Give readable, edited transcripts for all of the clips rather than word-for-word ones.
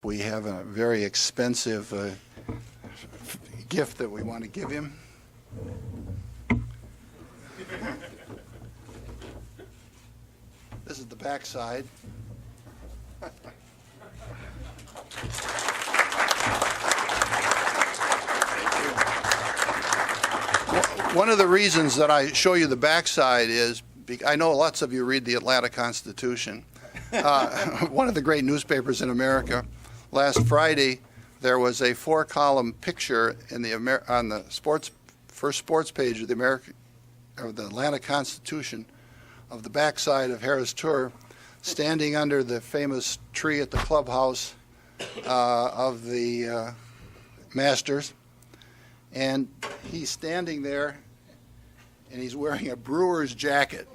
We have a very expensive gift that we want to give him. This is the back side. One of the reasons that I show you the backside is I know lots of you read the Atlanta Constitution, one of the great newspapers in America. Last Friday, there was a 4-column picture in on the first sports page of the Atlanta Constitution of the backside of Harris Turer, standing under the famous tree at the clubhouse of the Masters, and he's standing there, and he's wearing a Brewers jacket.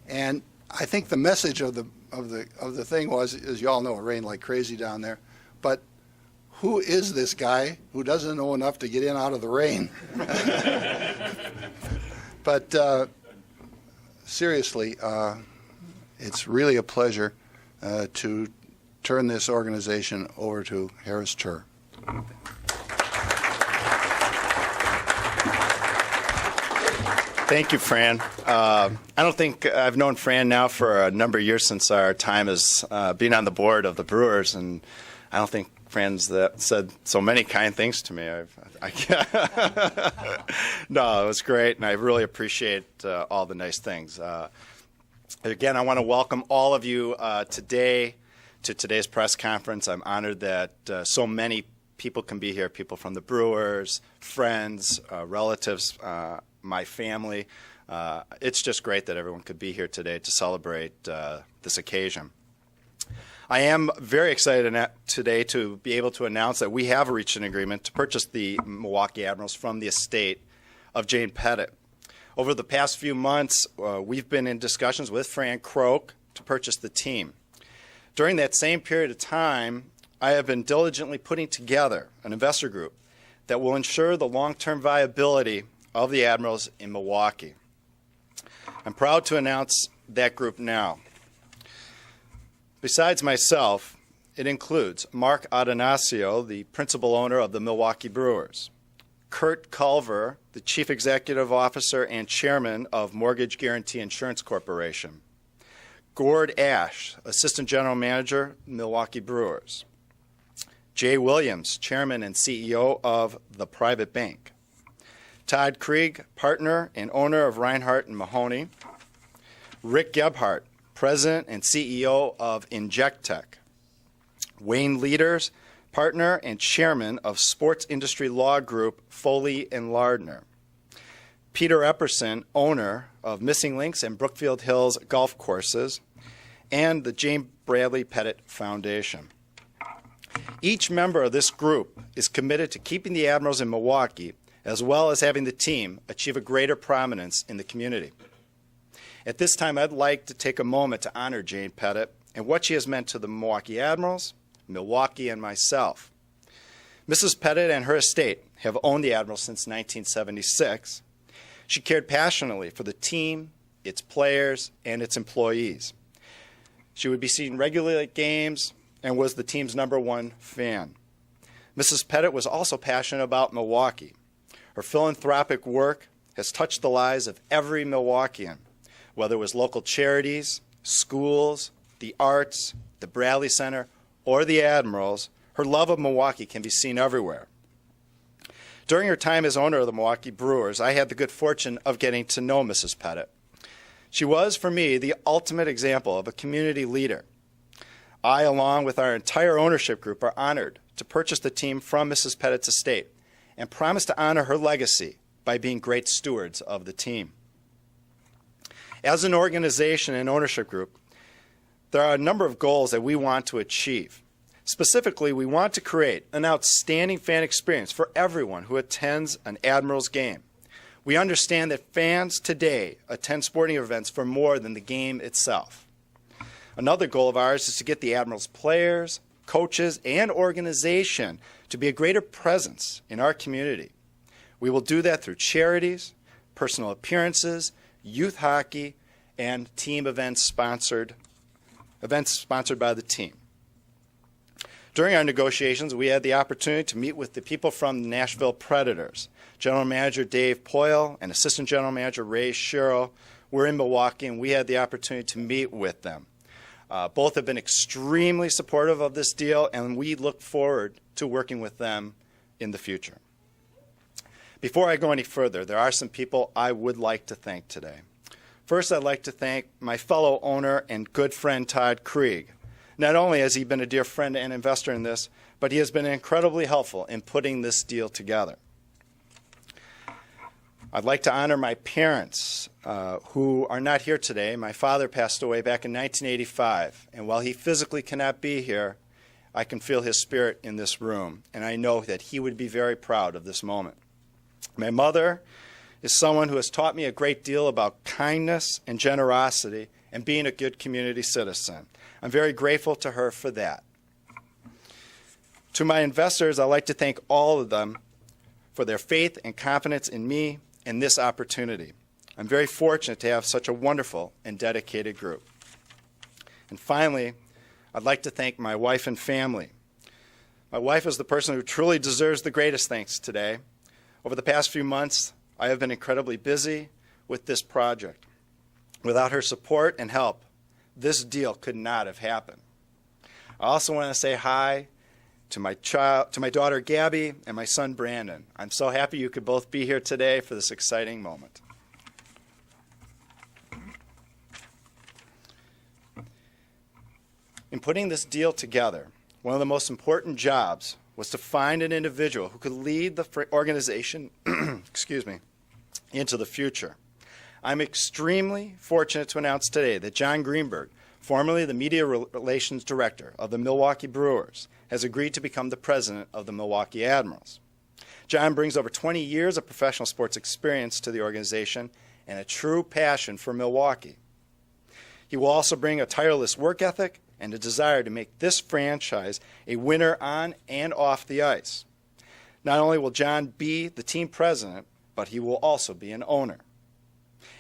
And I think the message of the thing was, as you all know, it rained like crazy down there. But who is this guy who doesn't know enough to get in out of the rain? But seriously, it's really a pleasure to turn this organization over to Harris Turer. Thank you, Fran. I don't think I've known Fran now for a number of years since our time as being on the board of the Brewers, and I don't think Fran's said so many kind things to me. No, it was great, and I really appreciate all the nice things. Again, I want to welcome all of you today to today's press conference. I'm honored that so many people can be here, people from the Brewers, friends, relatives, my family. It's just great that everyone could be here today to celebrate this occasion. I am very excited today to be able to announce that we have reached an agreement to purchase the Milwaukee Admirals from the estate of Jane Pettit. Over the past few months, we've been in discussions with Fran Croak to purchase the team. During that same period of time, I have been diligently putting together an investor group that will ensure the long-term viability of the Admirals in Milwaukee. I'm proud to announce that group now. Besides myself, it includes Mark Adonasio, the principal owner of the Milwaukee Brewers, Kurt Culver, the chief executive officer and chairman of Mortgage Guarantee Insurance Corporation, Gord Ash, assistant general manager, Milwaukee Brewers, Jay Williams, chairman and CEO of the Private Bank, Todd Krieg, partner and owner of Reinhardt and Mahoney, Rick Gebhardt, president and CEO of Injectech, Wayne Leaders, partner and chairman of sports industry law group Foley and Lardner, Peter Epperson, owner of Missing Links and Brookfield Hills Golf Courses, and the Jane Bradley Pettit Foundation. Each member of this group is committed to keeping the Admirals in Milwaukee, as well as having the team achieve a greater prominence in the community. At this time, I'd like to take a moment to honor Jane Pettit and what she has meant to the Milwaukee Admirals, Milwaukee, and myself. Mrs. Pettit and her estate have owned the Admirals since 1976. She cared passionately for the team, its players, and its employees. She would be seen regularly at games and was the team's #1 fan. Mrs. Pettit was also passionate about Milwaukee. Her philanthropic work has touched the lives of every Milwaukeean, whether it was local charities, schools, the arts, the Bradley Center, or the Admirals. Her love of Milwaukee can be seen everywhere. During her time as owner of the Milwaukee Brewers, I had the good fortune of getting to know Mrs. Pettit. She was, for me, the ultimate example of a community leader. I, along with our entire ownership group, are honored to purchase the team from Mrs. Pettit's estate and promise to honor her legacy by being great stewards of the team. As an organization and ownership group, there are a number of goals that we want to achieve. Specifically, we want to create an outstanding fan experience for everyone who attends an Admirals game. We understand that fans today attend sporting events for more than the game itself. Another goal of ours is to get the Admirals players, coaches, and organization to be a greater presence in our community. We will do that through charities, personal appearances, youth hockey, and team events sponsored by the team. During our negotiations, we had the opportunity to meet with the people from the Nashville Predators. General Manager Dave Poyle and Assistant General Manager Ray Sherrill were in Milwaukee, and we had the opportunity to meet with them. Both have been extremely supportive of this deal, and we look forward to working with them in the future. Before I go any further, there are some people I would like to thank today. First, I'd like to thank my fellow owner and good friend Todd Krieg. Not only has he been a dear friend and investor in this, but he has been incredibly helpful in putting this deal together. I'd like to honor my parents who are not here today. My father passed away back in 1985, and while he physically cannot be here, I can feel his spirit in this room, and I know that he would be very proud of this moment. My mother is someone who has taught me a great deal about kindness and generosity and being a good community citizen. I'm very grateful to her for that. To my investors, I'd like to thank all of them for their faith and confidence in me and this opportunity. I'm very fortunate to have such a wonderful and dedicated group. And finally, I'd like to thank my wife and family. My wife is the person who truly deserves the greatest thanks today. Over the past few months, I have been incredibly busy with this project. Without her support and help, this deal could not have happened. I also want to say hi to my daughter Gabby and my son Brandon. I'm so happy you could both be here today for this exciting moment. In putting this deal together, one of the most important jobs was to find an individual who could lead the organization into the future. I'm extremely fortunate to announce today that John Greenberg, formerly the Media Relations Director of the Milwaukee Brewers, has agreed to become the president of the Milwaukee Admirals. John brings over 20 years of professional sports experience to the organization and a true passion for Milwaukee. He will also bring a tireless work ethic and a desire to make this franchise a winner on and off the ice. Not only will John be the team president, but he will also be an owner.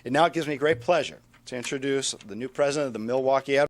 It now gives me great pleasure to introduce the new president of the Milwaukee Admirals.